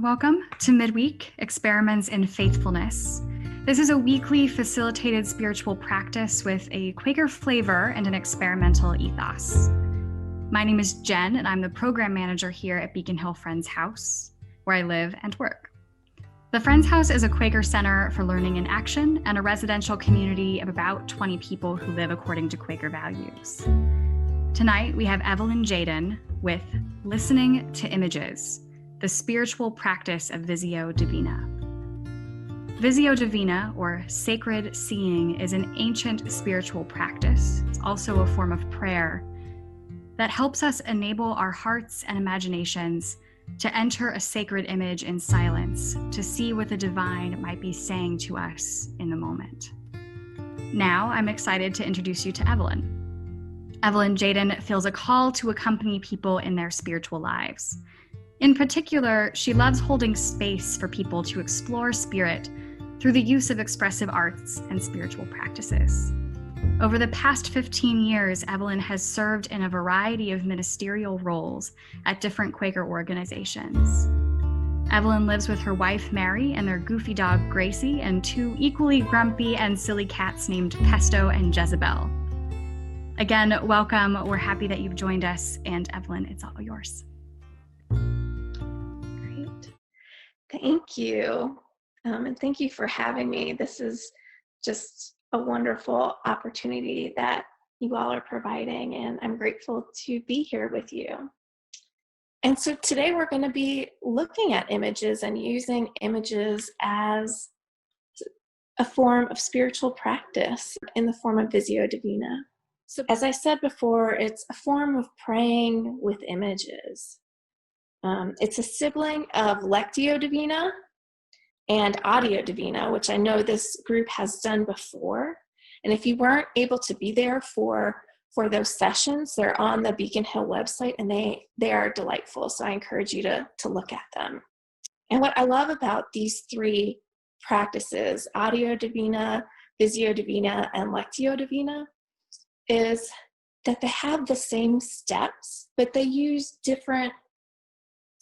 Welcome to Midweek, Experiments in Faithfulness. This is a weekly facilitated spiritual practice with a Quaker flavor and an experimental ethos. My name is Jen, and I'm the program manager here at Beacon Hill Friends House, where I live and work. The Friends House is a Quaker center for learning and action and a residential community of about 20 people who live according to Quaker values. Tonight, we have Evelyn Jadin with Listening to Images, the spiritual practice of Visio Divina. Visio Divina, or sacred seeing, is an ancient spiritual practice. It's also a form of prayer that helps us enable our hearts and imaginations to enter a sacred image in silence, to see what the divine might be saying to us in the moment. Now, I'm excited to introduce you to Evelyn. Evelyn Jadin feels a call to accompany people in their spiritual lives. In particular, she loves holding space for people to explore spirit through the use of expressive arts and spiritual practices. Over the past 15 years, Evelyn has served in a variety of ministerial roles at different Quaker organizations. Evelyn lives with her wife, Mary, and their goofy dog, Gracie, and two equally grumpy and silly cats named Pesto and Jezebel. Again, welcome. We're happy that you've joined us, and Evelyn, it's all yours. Thank you. And thank you for having me. This is just a wonderful opportunity that you all are providing, and I'm grateful to be here with you. And so today we're going to be looking at images and using images as a form of spiritual practice in the form of Visio Divina. So as I said before, it's a form of praying with images. It's a sibling of Lectio Divina and Audio Divina, which I know this group has done before. And if you weren't able to be there for those sessions, they're on the Beacon Hill website, and they are delightful. So I encourage you to look at them. And what I love about these three practices, Audio Divina, Visio Divina, and Lectio Divina, is that they have the same steps, but they use different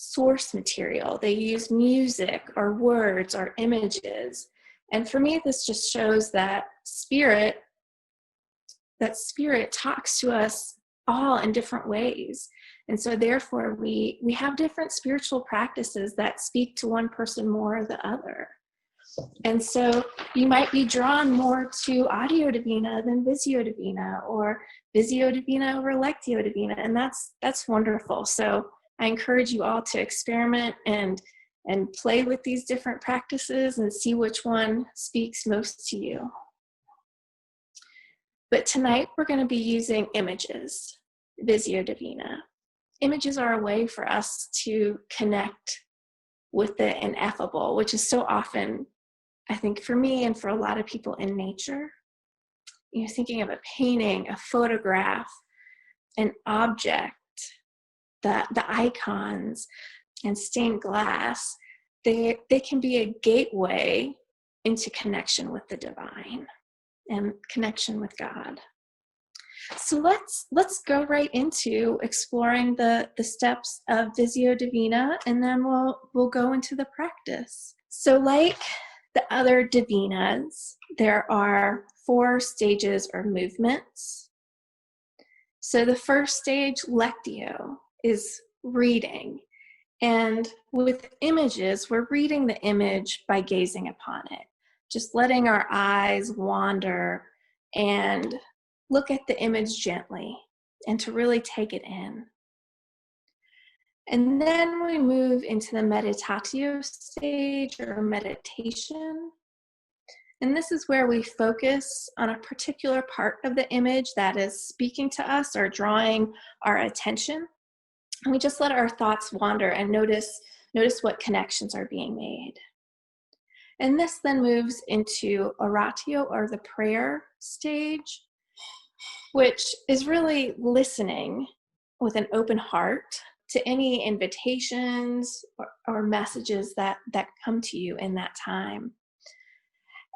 source material. They use music or words or images. And for me, this just shows that spirit talks to us all in different ways. And so therefore we have different spiritual practices that speak to one person more or the other. And so you might be drawn more to Audio Divina than Visio Divina, or Visio Divina over Lectio Divina. And that's wonderful. So I encourage you all to experiment and play with these different practices and see which one speaks most to you. But tonight we're going to be using images, Visio Divina. Images are a way for us to connect with the ineffable, which is so often, I think for me and for a lot of people, in nature. You know, thinking of a painting, a photograph, an object, the icons and stained glass, they can be a gateway into connection with the divine and connection with God. So let's go right into exploring the steps of Visio Divina, and then we'll go into the practice. So like the other divinas, there are 4 stages or movements. So the first stage, Lectio, is reading. And with images, we're reading the image by gazing upon it, just letting our eyes wander and look at the image gently and to really take it in. And then we move into the meditatio stage, or meditation. And this is where we focus on a particular part of the image that is speaking to us or drawing our attention. And we just let our thoughts wander and notice what connections are being made. And this then moves into oratio, or the prayer stage, which is really listening with an open heart to any invitations or messages that come to you in that time.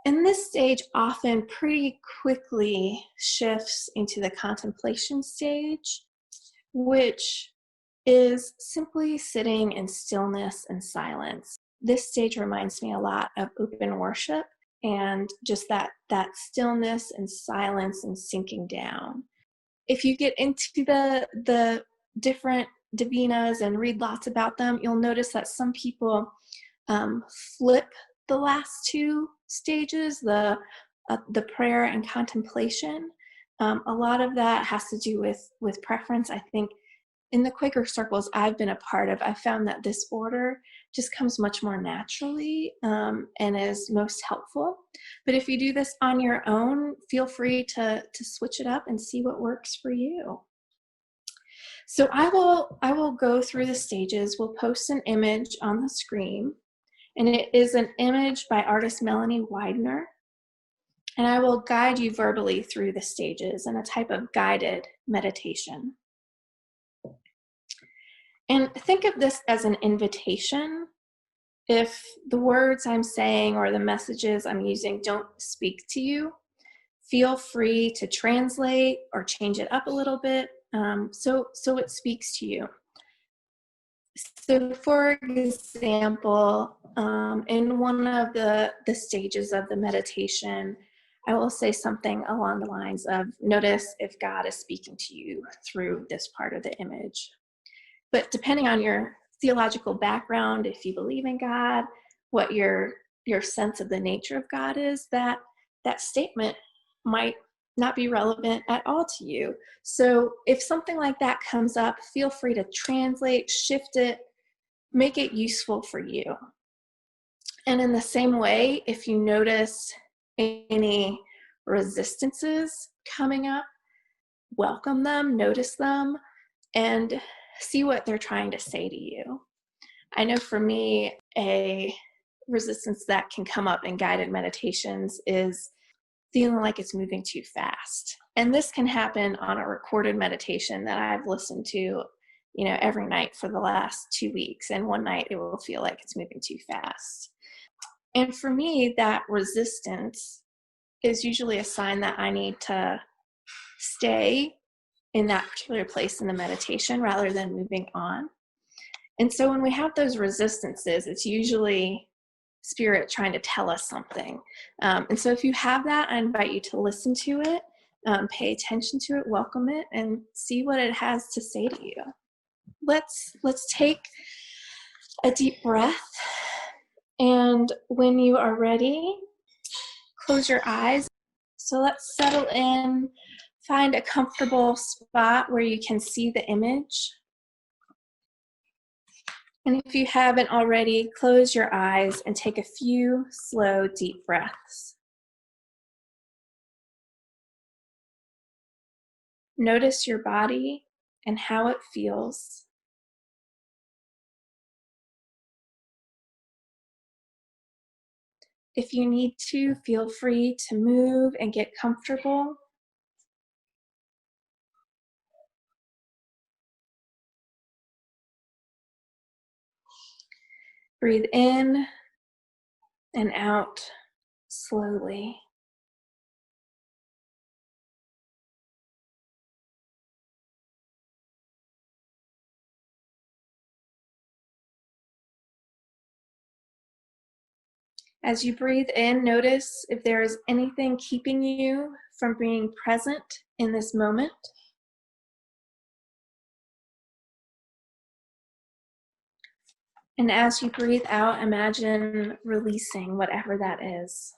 And this stage often pretty quickly shifts into the contemplation stage, which is simply sitting in stillness and silence. This stage reminds me a lot of open worship and just that stillness and silence and sinking down. If you get into the different divinas and read lots about them, you'll notice that some people flip the last two stages, the prayer and contemplation. A lot of that has to do with preference. I think in the Quaker circles I've been a part of, I found that this order just comes much more naturally and is most helpful. But if you do this on your own, feel free to switch it up and see what works for you. So I will go through the stages. We'll post an image on the screen, and it is an image by artist Melanie Widener. And I will guide you verbally through the stages in a type of guided meditation. And think of this as an invitation. If the words I'm saying or the messages I'm using don't speak to you, feel free to translate or change it up a little bit so it speaks to you. So for example, in one of the stages of the meditation, I will say something along the lines of, notice if God is speaking to you through this part of the image. But depending on your theological background, if you believe in God, what your sense of the nature of God is, that statement might not be relevant at all to you. So if something like that comes up, feel free to translate, shift it, make it useful for you. And in the same way, if you notice any resistances coming up, welcome them, notice them, and see what they're trying to say to you. I know for me, a resistance that can come up in guided meditations is feeling like it's moving too fast. And this can happen on a recorded meditation that I've listened to, every night for the last 2 weeks. And one night it will feel like it's moving too fast. And for me, that resistance is usually a sign that I need to stay in that particular place in the meditation rather than moving on. And so when we have those resistances, it's usually Spirit trying to tell us something. And so if you have that, I invite you to listen to it, pay attention to it, welcome it, and see what it has to say to you. Let's take a deep breath. And when you are ready, close your eyes. So let's settle in, find a comfortable spot where you can see the image. And if you haven't already, close your eyes and take a few slow, deep breaths. Notice your body and how it feels. If you need to, feel free to move and get comfortable. Breathe in and out slowly. As you breathe in, notice if there is anything keeping you from being present in this moment. And as you breathe out, imagine releasing whatever that is.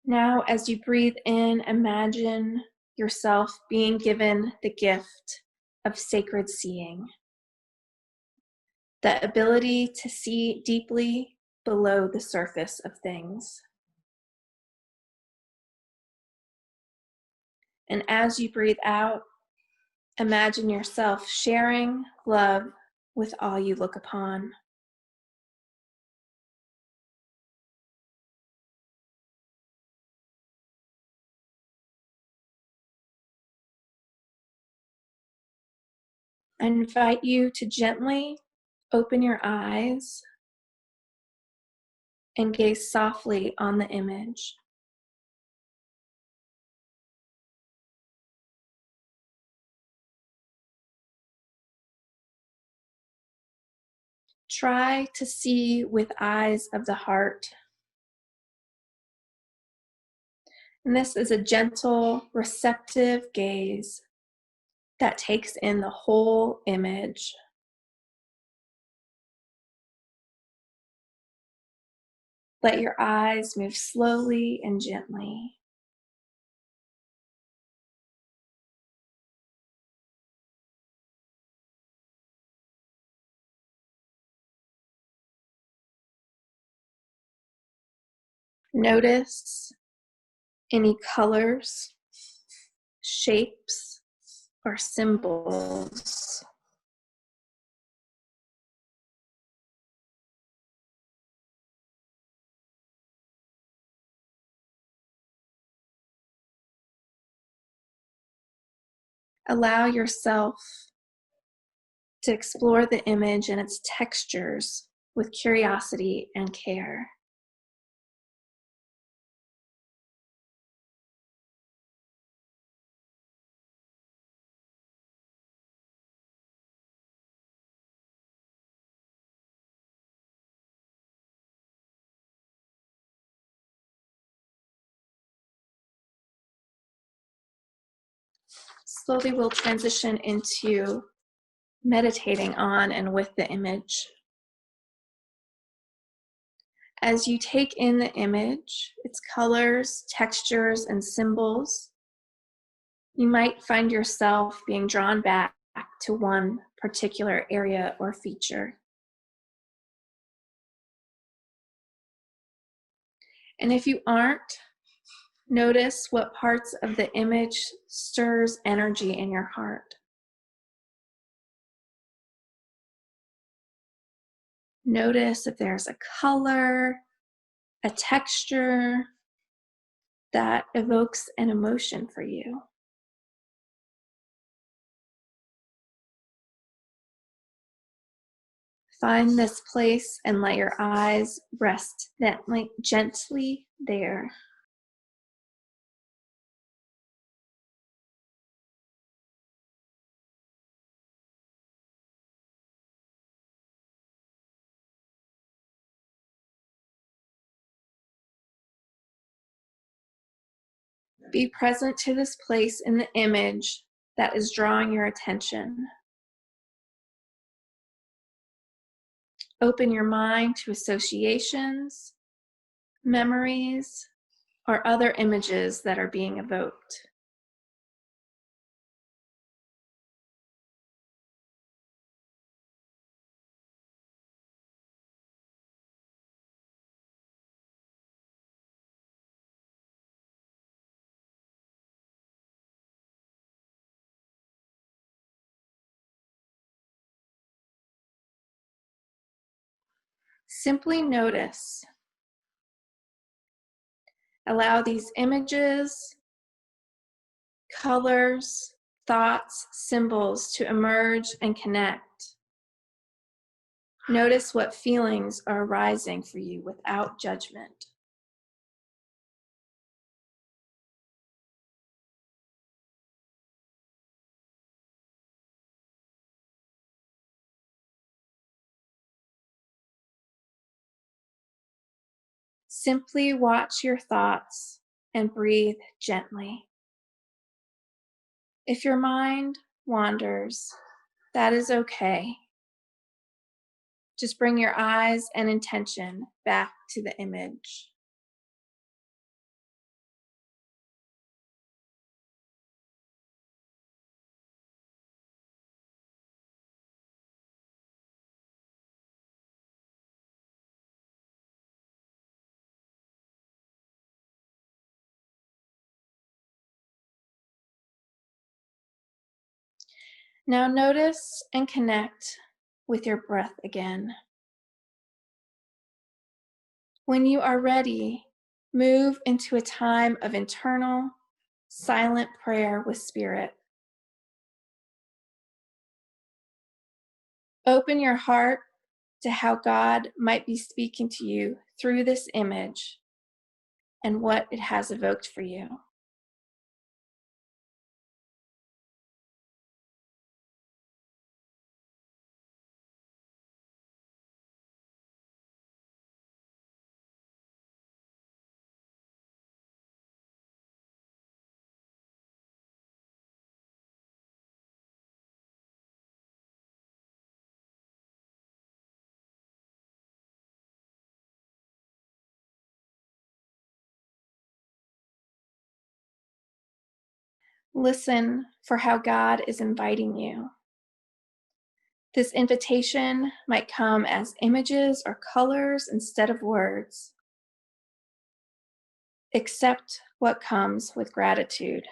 Now, as you breathe in, imagine yourself being given the gift of sacred seeing, the ability to see deeply below the surface of things. And as you breathe out, imagine yourself sharing love with all you look upon. I invite you to gently open your eyes and gaze softly on the image. Try to see with eyes of the heart. And this is a gentle, receptive gaze that takes in the whole image. Let your eyes move slowly and gently. Notice any colors, shapes, or symbols. Allow yourself to explore the image and its textures with curiosity and care. Slowly we'll transition into meditating on and with the image. As you take in the image, its colors, textures, and symbols, you might find yourself being drawn back to one particular area or feature. And if you aren't, notice what parts of the image stirs energy in your heart. Notice if there's a color, a texture that evokes an emotion for you. Find this place and let your eyes rest gently there. Be present to this place in the image that is drawing your attention. Open your mind to associations, memories, or other images that are being evoked. Simply notice. Allow these images, colors, thoughts, symbols to emerge and connect. Notice what feelings are arising for you without judgment. Simply watch your thoughts and breathe gently. If your mind wanders, that is okay. Just bring your eyes and intention back to the image. Now notice and connect with your breath again. When you are ready, move into a time of internal, silent prayer with Spirit. Open your heart to how God might be speaking to you through this image and what it has evoked for you. Listen for how God is inviting you. This invitation might come as images or colors instead of words. Accept what comes with gratitude.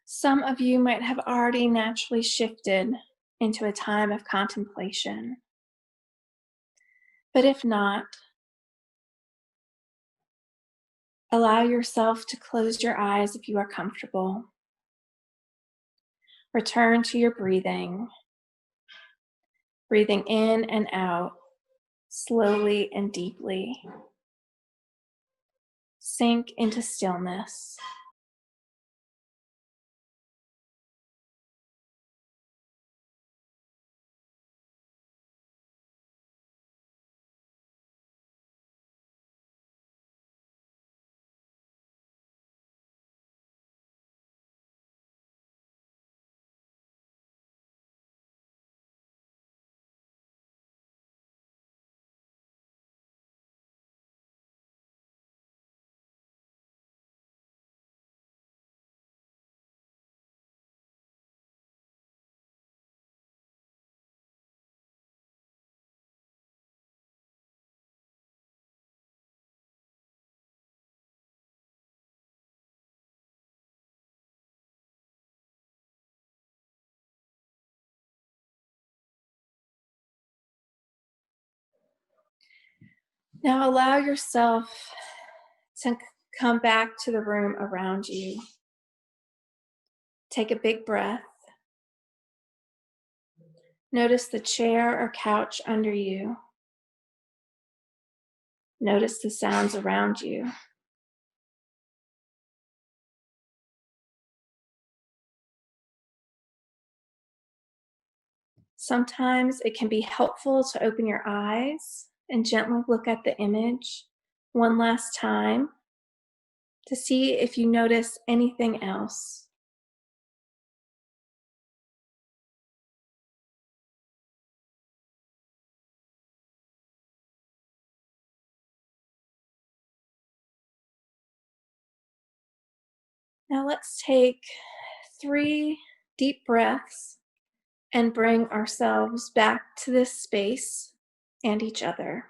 Some of you might have already naturally shifted into a time of contemplation. But if not, allow yourself to close your eyes if you are comfortable. Return to your breathing, breathing in and out, slowly and deeply. Sink into stillness. Now allow yourself to come back to the room around you. Take a big breath. Notice the chair or couch under you. Notice the sounds around you. Sometimes it can be helpful to open your eyes and gently look at the image one last time to see if you notice anything else. Now let's take 3 deep breaths and bring ourselves back to this space and each other.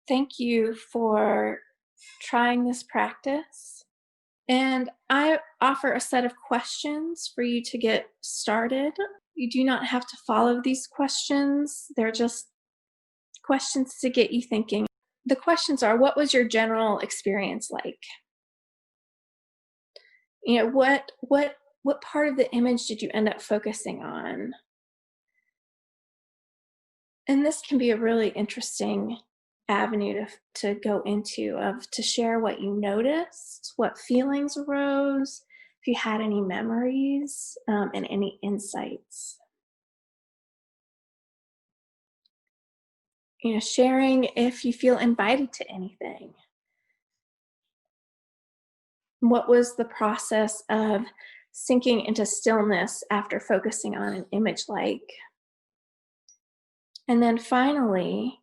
Thank you for trying this practice. And I offer a set of questions for you to get started. You do not have to follow these questions. They're just questions to get you thinking. The questions are, what was your general experience like? What part of the image did you end up focusing on? And this can be a really interesting avenue to go into, of to share what you noticed, what feelings arose, if you had any memories, and any insights. Sharing if you feel invited to anything. What was the process of sinking into stillness after focusing on an image like? And then finally,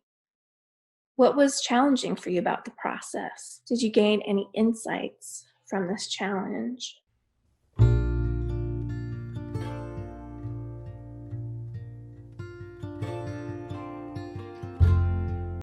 what was challenging for you about the process? Did you gain any insights from this challenge?